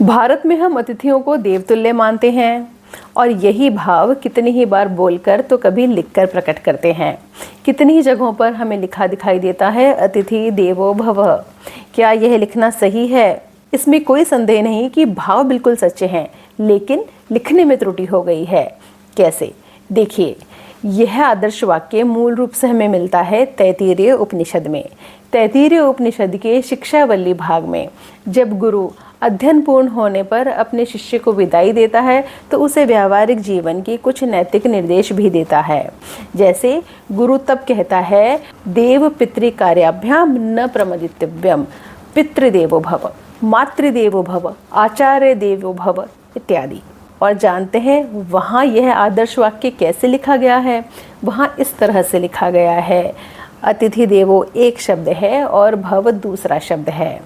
भारत में हम अतिथियों को देवतुल्य मानते हैं और यही भाव कितनी ही बार बोलकर तो कभी लिखकर प्रकट करते हैं। कितनी ही जगहों पर हमें लिखा दिखाई देता है अतिथि देवो भव। क्या यह लिखना सही है? इसमें कोई संदेह नहीं कि भाव बिल्कुल सच्चे हैं, लेकिन लिखने में त्रुटि हो गई है। कैसे? देखिए, यह आदर्श वाक्य मूल रूप से हमें मिलता है तैत्तिरीय उपनिषद में। तैत्तिरीय उपनिषद के शिक्षावल्ली भाग में जब गुरु अध्ययन पूर्ण होने पर अपने शिष्य को विदाई देता है तो उसे व्यावहारिक जीवन के कुछ नैतिक निर्देश भी देता है। जैसे गुरु तब कहता है, देव पितृ कार्याभ्याम न प्रमदितव्यम, पितृदेवो भव, मातृदेवो भव, आचार्य देवो भव इत्यादि। और जानते हैं वहाँ यह आदर्श वाक्य कैसे लिखा गया है? वहाँ इस तरह से लिखा गया है, अतिथि देवो एक शब्द है और भव दूसरा शब्द है।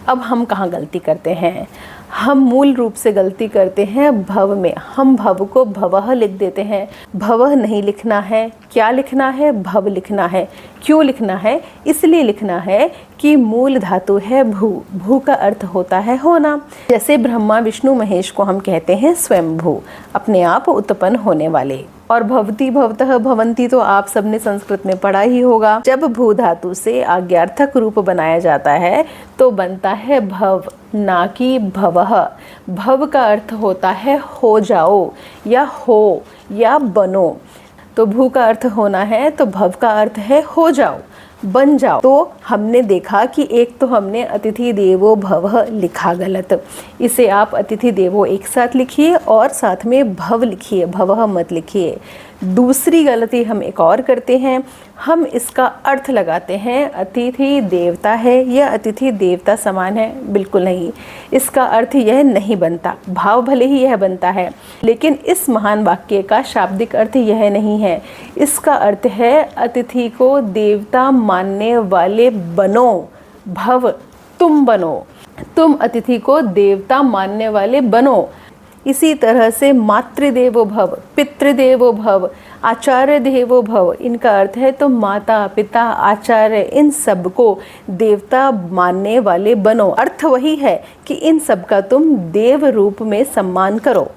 अब हम कहाँ गलती करते हैं? हम मूल रूप से गलती करते हैं भव में। हम भव को भवः लिख देते हैं। भवः नहीं लिखना है। क्या लिखना है? भव लिखना है। क्यों लिखना है? इसलिए लिखना है कि मूल धातु है भू। भू का अर्थ होता है होना। जैसे ब्रह्मा विष्णु महेश को हम कहते हैं स्वयंभू, अपने आप उत्पन्न होने वाले। और भवती भवतः भवंती तो आप सबने संस्कृत में पढ़ा ही होगा। जब भू धातु से आज्ञार्थक रूप बनाया जाता है तो बनता है भव, ना कि भवः। भव का अर्थ होता है हो जाओ या हो या बनो। तो भू का अर्थ होना है तो भव का अर्थ है हो जाओ, बन जाओ। तो हमने देखा कि एक तो हमने अतिथि देवो भवः लिखा गलत। इसे आप अतिथि देवो एक साथ लिखिए और साथ में भव लिखिए, भवः मत लिखिए। दूसरी गलती हम एक और करते हैं, हम इसका अर्थ लगाते हैं अतिथि देवता है या अतिथि देवता समान है। बिल्कुल नहीं, इसका अर्थ यह नहीं बनता। भाव भले ही यह बनता है, लेकिन इस महान वाक्य का शाब्दिक अर्थ यह नहीं है। इसका अर्थ है अतिथि को देवता मानने वाले बनो। भव, तुम बनो, तुम अतिथि को देवता मानने वाले बनो। इसी तरह से मातृदेवो भव, पितृदेवो भव, आचार्य देवो भव, इनका अर्थ है तो माता पिता आचार्य इन सब को देवता मानने वाले बनो। अर्थ वही है कि इन सब का तुम देव रूप में सम्मान करो।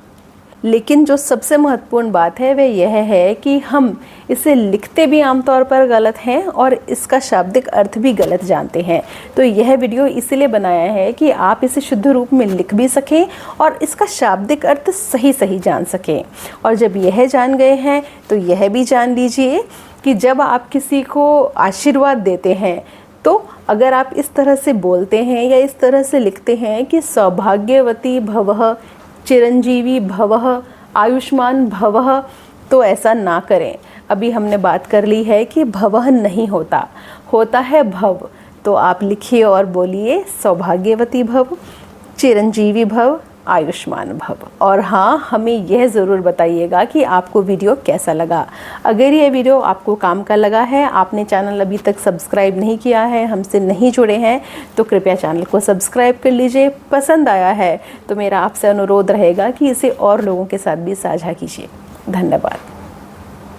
लेकिन जो सबसे महत्वपूर्ण बात है वह यह है कि हम इसे लिखते भी आमतौर पर गलत हैं और इसका शाब्दिक अर्थ भी गलत जानते हैं। तो यह वीडियो इसलिए बनाया है कि आप इसे शुद्ध रूप में लिख भी सकें और इसका शाब्दिक अर्थ सही सही जान सकें। और जब यह जान गए हैं तो यह भी जान लीजिए कि जब आप किसी को आशीर्वाद देते हैं तो अगर आप इस तरह से बोलते हैं या इस तरह से लिखते हैं कि सौभाग्यवती भवः, चिरंजीवी भवः, आयुष्मान भवः, तो ऐसा ना करें। अभी हमने बात कर ली है कि भवः नहीं होता, होता है भव। तो आप लिखिए और बोलिए सौभाग्यवती भव, चिरंजीवी भव, आयुष्मान भव। और हाँ, हमें यह ज़रूर बताइएगा कि आपको वीडियो कैसा लगा। अगर ये वीडियो आपको काम का लगा है, आपने चैनल अभी तक सब्सक्राइब नहीं किया है, हमसे नहीं जुड़े हैं, तो कृपया चैनल को सब्सक्राइब कर लीजिए। पसंद आया है तो मेरा आपसे अनुरोध रहेगा कि इसे और लोगों के साथ भी साझा कीजिए। धन्यवाद।